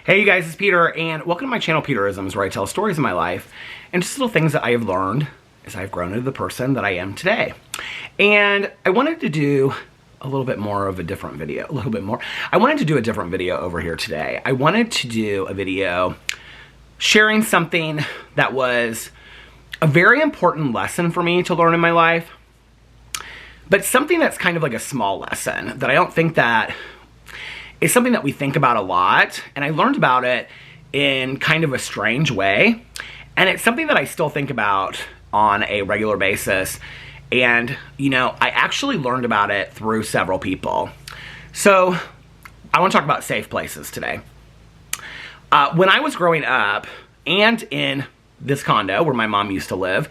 Hey you guys, it's Peter, and welcome to my channel, Peterisms, where I tell stories of my life and just little things that I have learned as I've grown into the person that I am today. And I wanted to do a little bit more of a different video, I wanted to do a different video over here today. I wanted to do a video sharing something that was a very important lesson for me to learn in my life, but something that's kind of like a small lesson that I don't think that is something that we think about a lot, and I learned about it in kind of a strange way, and it's something that I still think about on a regular basis, and you know, I actually learned about it through several people. So I want to talk about safe places today. When I was growing up and in this condo where my mom used to live,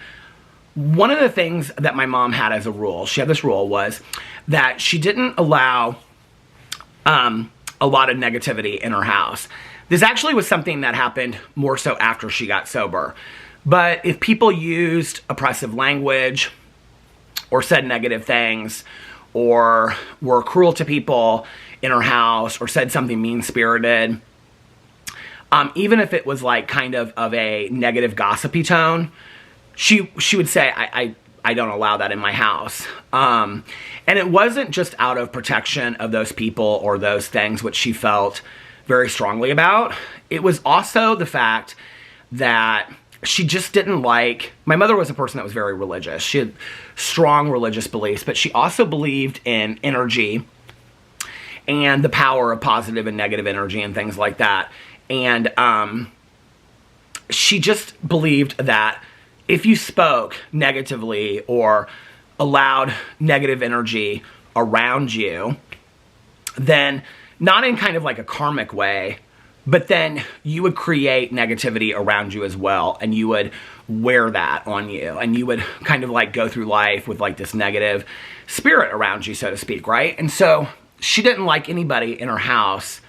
one of the things that my mom had as a rule, she had this rule, was that she didn't allow a lot of negativity in her house. This actually was something that happened more so after she got sober. But if people used oppressive language or said negative things or were cruel to people in her house or said something mean-spirited, even if it was like kind of a negative gossipy tone, she would say, I don't allow that in my house. And it wasn't just out of protection of those people or those things which she felt very strongly about. It was also the fact that she just didn't like, my mother was a person that was very religious. She had strong religious beliefs, but she also believed in energy and the power of positive and negative energy and things like that. And she just believed that if you spoke negatively or allowed negative energy around you, then not in kind of like a karmic way, but then you would create negativity around you as well, and you would wear that on you, and you would kind of like go through life with like this negative spirit around you, so to speak, right? And so she didn't like anybody in her house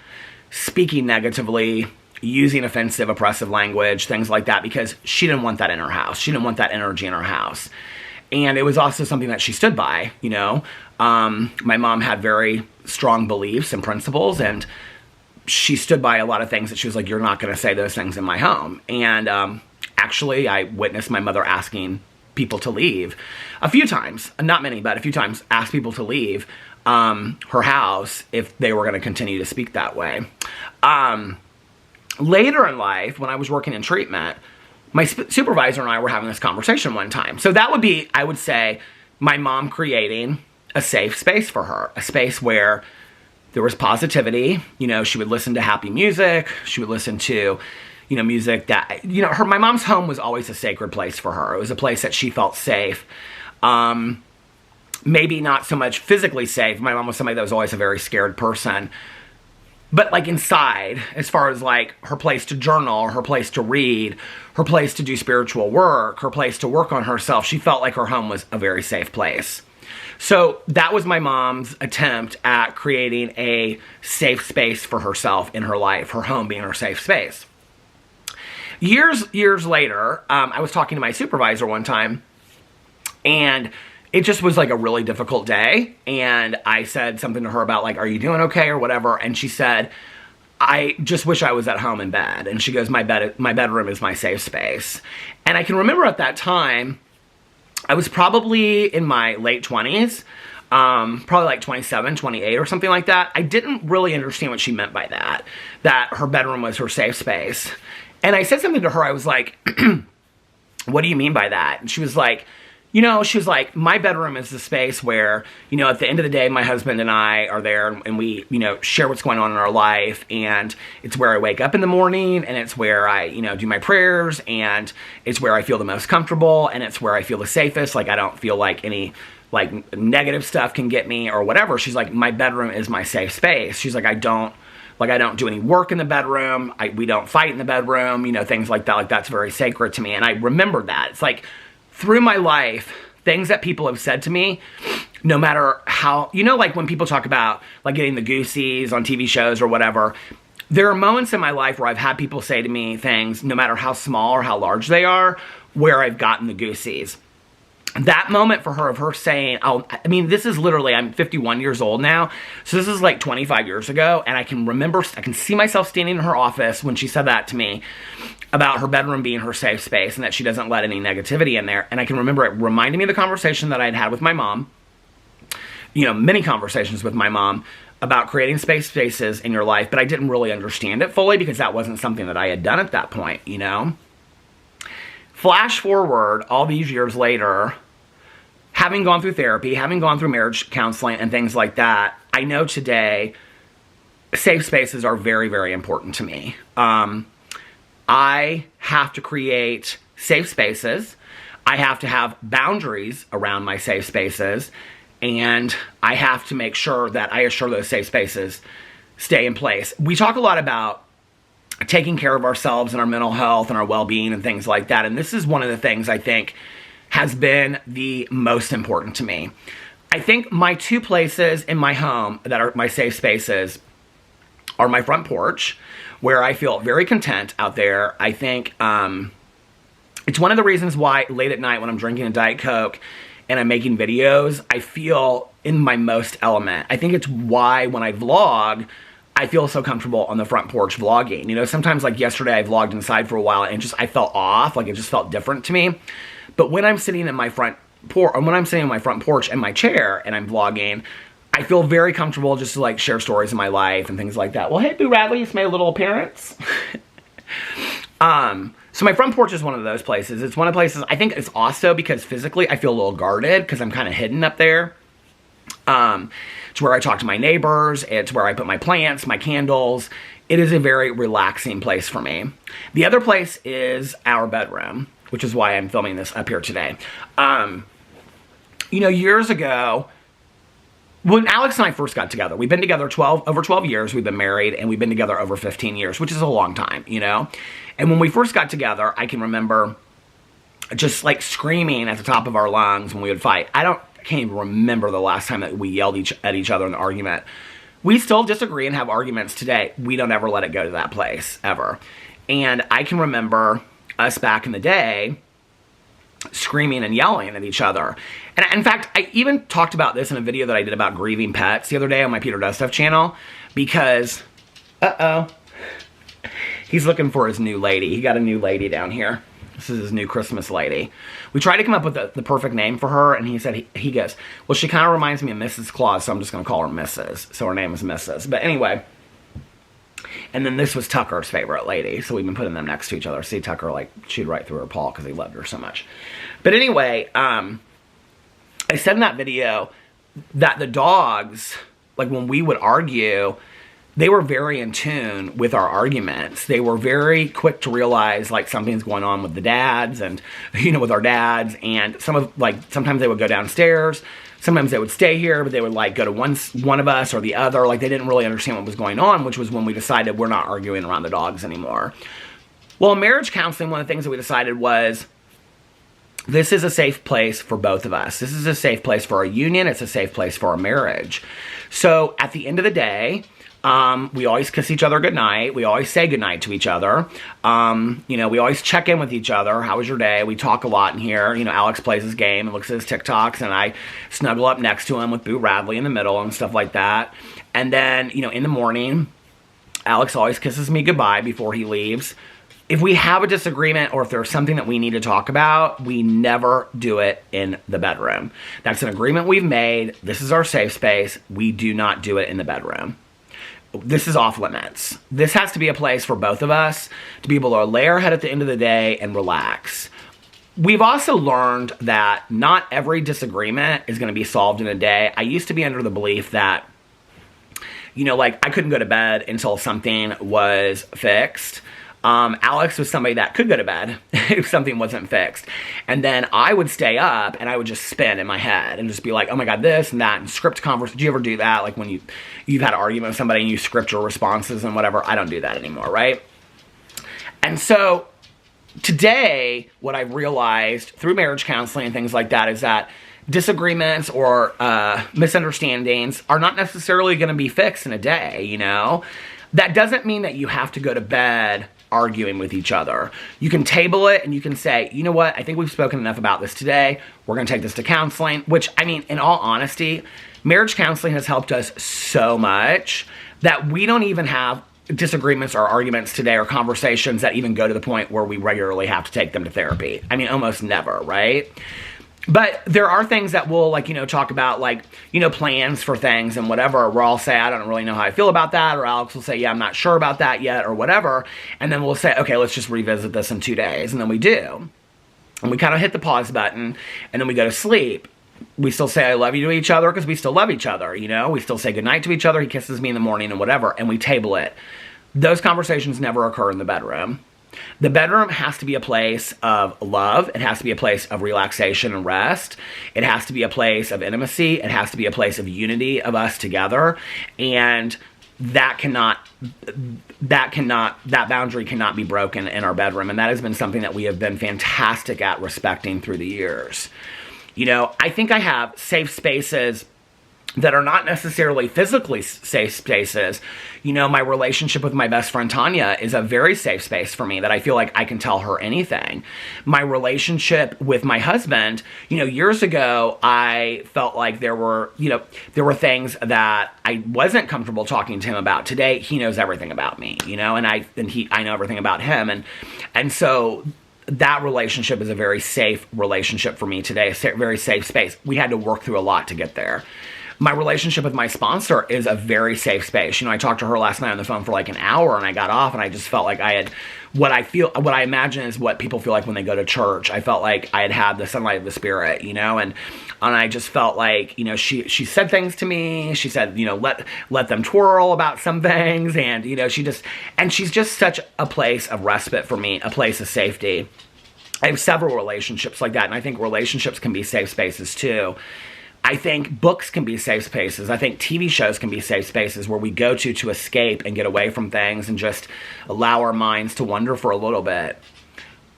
speaking negatively, using offensive, oppressive language, things like that, because she didn't want that in her house. She didn't want that energy in her house. And it was also something that she stood by, you know. My mom had very strong beliefs and principles, and she stood by a lot of things that she was like, you're not going to say those things in my home. And actually, I witnessed my mother asking people to leave a few times, not many, but a few times, asked people to leave her house if they were going to continue to speak that way. Later in life, when I was working in treatment, my supervisor and I were having this conversation one time. So that would be, I would say, my mom creating a safe space for her. A space where there was positivity. You know, she would listen to happy music. She would listen to, you know, music that, you know, my mom's home was always a sacred place for her. It was a place that she felt safe. Maybe not so much physically safe. My mom was somebody that was always a very scared person. But like inside, as far as like her place to journal, her place to read, her place to do spiritual work, her place to work on herself, she felt like her home was a very safe place. So that was my mom's attempt at creating a safe space for herself in her life, her home being her safe space. Years later, I was talking to my supervisor one time, and it just was like a really difficult day, and I said something to her about like, are you doing okay or whatever, and she said, I just wish I was at home in bed. And she goes, my bedroom is my safe space. And I can remember at that time, I was probably in my late 20s, probably like 27, 28 or something like that. I didn't really understand what she meant by that her bedroom was her safe space. And I said something to her, I was like, what do you mean by that? And she was like, you know, she was like, my bedroom is the space where, you know, at the end of the day, my husband and I are there and we, you know, share what's going on in our life. And it's where I wake up in the morning, and it's where I, you know, do my prayers, and it's where I feel the most comfortable, and it's where I feel the safest. Like, I don't feel like any like negative stuff can get me or whatever. She's like, my bedroom is my safe space. She's like, I don't do any work in the bedroom. We don't fight in the bedroom, you know, things like that. Like, that's very sacred to me. And I remember that. It's like, through my life, things that people have said to me, no matter how, you know, like when people talk about like getting the goosies on TV shows or whatever, there are moments in my life where I've had people say to me things, no matter how small or how large they are, where I've gotten the goosies. that moment for her, of her saying, oh, I mean, this is literally, I'm 51 years old now, so this is like 25 years ago, and I can remember, I can see myself standing in her office when she said that to me about her bedroom being her safe space and that she doesn't let any negativity in there. And I can remember it reminding me of the conversation that I had with my mom, you know, many conversations with my mom about creating spaces in your life, but I didn't really understand it fully because that wasn't something that I had done at that point, you know? Flash forward all these years later, having gone through therapy, having gone through marriage counseling and things like that, I know today safe spaces are very, very important to me. I have to create safe spaces. I have to have boundaries around my safe spaces. And I have to make sure that I assure those safe spaces stay in place. We talk a lot about taking care of ourselves and our mental health and our well-being and things like that. And this is one of the things I think has been the most important to me. I think my two places in my home that are my safe spaces are my front porch, where I feel very content out there. I think it's one of the reasons why late at night when I'm drinking a Diet Coke and I'm making videos, I feel in my most element. I think it's why when I vlog, I feel so comfortable on the front porch vlogging. You know, sometimes like yesterday I vlogged inside for a while and I felt off, like it just felt different to me. But when I'm sitting in my front porch, or when I'm sitting in my front porch in my chair and I'm vlogging, I feel very comfortable just to like share stories of my life and things like that. Well, hey, Boo Radley, it's made a little appearance. So my front porch is one of those places. It's one of the places, I think it's also because physically I feel a little guarded because I'm kind of hidden up there. It's where I talk to my neighbors. It's where I put my plants, my candles. It is a very relaxing place for me. The other place is our bedroom, which is why I'm filming this up here today. You know, years ago, when Alex and I first got together, we've been together over 12 years, we've been married, and we've been together over 15 years, which is a long time, you know? And when we first got together, I can remember just like screaming at the top of our lungs when we would fight. I can't even remember the last time that we yelled at each other in an argument. We still disagree and have arguments today. We don't ever let it go to that place, ever. And I can remember us back in the day screaming and yelling at each other. And in fact, I even talked about this in a video that I did about grieving pets the other day on my Peter Does Stuff channel, because, he's looking for his new lady. He got a new lady down here. This is his new Christmas lady. We tried to come up with the perfect name for her, and he said, he goes, well, she kind of reminds me of Mrs. Claus, so I'm just going to call her Mrs. So her name is Mrs. But anyway, and then this was Tucker's favorite lady, so we've been putting them next to each other. See, Tucker, like, chewed right through her paw because he loved her so much. But anyway, I said in that video that the dogs, like when we would argue, they were very in tune with our arguments. They were very quick to realize like something's going on with the dads and, you know, with our dads. And sometimes they would go downstairs. Sometimes they would stay here, but they would like go to one of us or the other. Like they didn't really understand what was going on, which was when we decided we're not arguing around the dogs anymore. Well, in marriage counseling, one of the things that we decided was this is a safe place for both of us. This is a safe place for our union. It's a safe place for our marriage. So at the end of the day, we always kiss each other goodnight. We always say goodnight to each other. You know, we always check in with each other. How was your day? We talk a lot in here. You know, Alex plays his game and looks at his TikToks, and I snuggle up next to him with Boo Radley in the middle and stuff like that. And then, you know, in the morning, Alex always kisses me goodbye before he leaves. If we have a disagreement or if there's something that we need to talk about, we never do it in the bedroom. That's an agreement we've made. This is our safe space. We do not do it in the bedroom. This is off limits. This has to be a place for both of us to be able to lay our head at the end of the day and relax. We've also learned that not every disagreement is going to be solved in a day. I used to be under the belief that, you know, like I couldn't go to bed until something was fixed. Alex was somebody that could go to bed if something wasn't fixed. And then I would stay up and I would just spin in my head and just be like, oh my God, this and that, and script conversation. Do you ever do that? Like when you've had an argument with somebody and you script your responses and whatever. I don't do that anymore, right? And so today, what I've realized through marriage counseling and things like that is that disagreements or misunderstandings are not necessarily going to be fixed in a day, you know? That doesn't mean that you have to go to bed arguing with each other. You can table it and you can say, you know what, I think we've spoken enough about this today. We're going to take this to counseling, which, I mean, in all honesty, marriage counseling has helped us so much that we don't even have disagreements or arguments today or conversations that even go to the point where we regularly have to take them to therapy. I mean, almost never, right? But there are things that we'll, like, you know, talk about, like, you know, plans for things and whatever, where I'll say, I don't really know how I feel about that, or Alex will say, yeah, I'm not sure about that yet, or whatever, and then we'll say, okay, let's just revisit this in 2 days, and then we do. And we kind of hit the pause button, and then we go to sleep. We still say I love you to each other because we still love each other, you know? We still say goodnight to each other, he kisses me in the morning and whatever, and we table it. Those conversations never occur in the bedroom. The bedroom has to be a place of love. It has to be a place of relaxation and rest. It has to be a place of intimacy. It has to be a place of unity of us together. And that boundary cannot be broken in our bedroom. And that has been something that we have been fantastic at respecting through the years. You know, I think I have safe spaces that are not necessarily physically safe spaces. You know, my relationship with my best friend Tanya is a very safe space for me that I feel like I can tell her anything. My relationship with my husband, you know, years ago, I felt like there were things that I wasn't comfortable talking to him about. Today, he knows everything about me, you know, and I know everything about him. And so that relationship is a very safe relationship for me today, a very safe space. We had to work through a lot to get there. My relationship with my sponsor is a very safe space. You know, I talked to her last night on the phone for like an hour, and I got off, and I just felt like I had what I imagine is what people feel like when they go to church. I felt like I had the sunlight of the Spirit, you know, and I just felt like, you know, she said things to me. She said, you know, let them twirl about some things, and, you know, she's just such a place of respite for me, a place of safety. I have several relationships like that, and I think relationships can be safe spaces too. I think books can be safe spaces. I think TV shows can be safe spaces where we go to escape and get away from things and just allow our minds to wander for a little bit.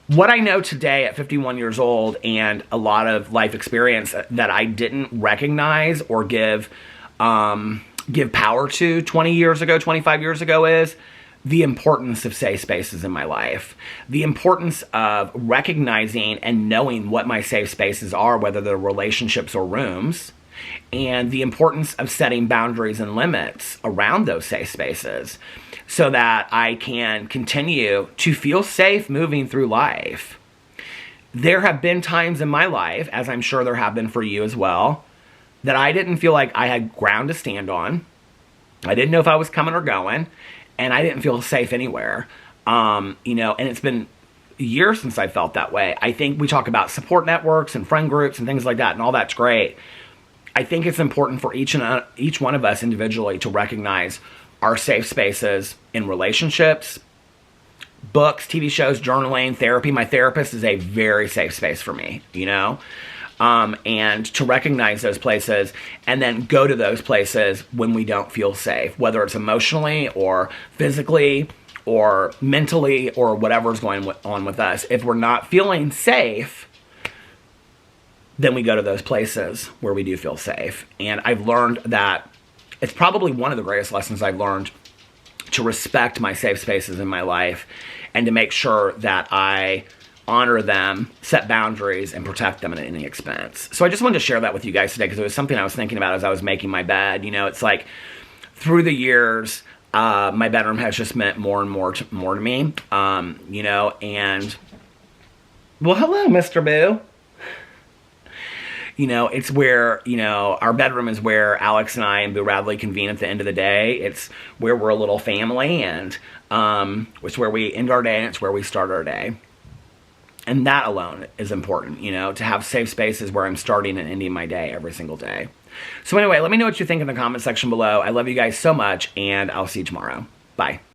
What I know today at 51 years old and a lot of life experience that I didn't recognize or give power to 20 years ago, 25 years ago is the importance of safe spaces in my life. The importance of recognizing and knowing what my safe spaces are, whether they're relationships or rooms, and the importance of setting boundaries and limits around those safe spaces so that I can continue to feel safe moving through life. There have been times in my life, as I'm sure there have been for you as well, that I didn't feel like I had ground to stand on. I didn't know if I was coming or going. And I didn't feel safe anywhere, you know, and it's been years since I felt that way. I think we talk about support networks and friend groups and things like that, and all that's great. I think it's important for each one of us individually to recognize our safe spaces in relationships, books, TV shows, journaling, therapy. My therapist is a very safe space for me, you know? And to recognize those places and then go to those places when we don't feel safe, whether it's emotionally or physically or mentally or whatever's going on with us. If we're not feeling safe, then we go to those places where we do feel safe. And I've learned that it's probably one of the greatest lessons I've learned, to respect my safe spaces in my life and to make sure that I honor them, set boundaries, and protect them at any expense. So I just wanted to share that with you guys today because it was something I was thinking about as I was making my bed. You know, it's like through the years, my bedroom has just meant more and more to me, you know, and, well, hello, Mr. Boo. You know, it's where, you know, our bedroom is where Alex and I and Boo Radley convene at the end of the day. It's where we're a little family, and it's where we end our day, and it's where we start our day. And that alone is important, you know, to have safe spaces where I'm starting and ending my day every single day. So anyway, let me know what you think in the comment section below. I love you guys so much, and I'll see you tomorrow. Bye.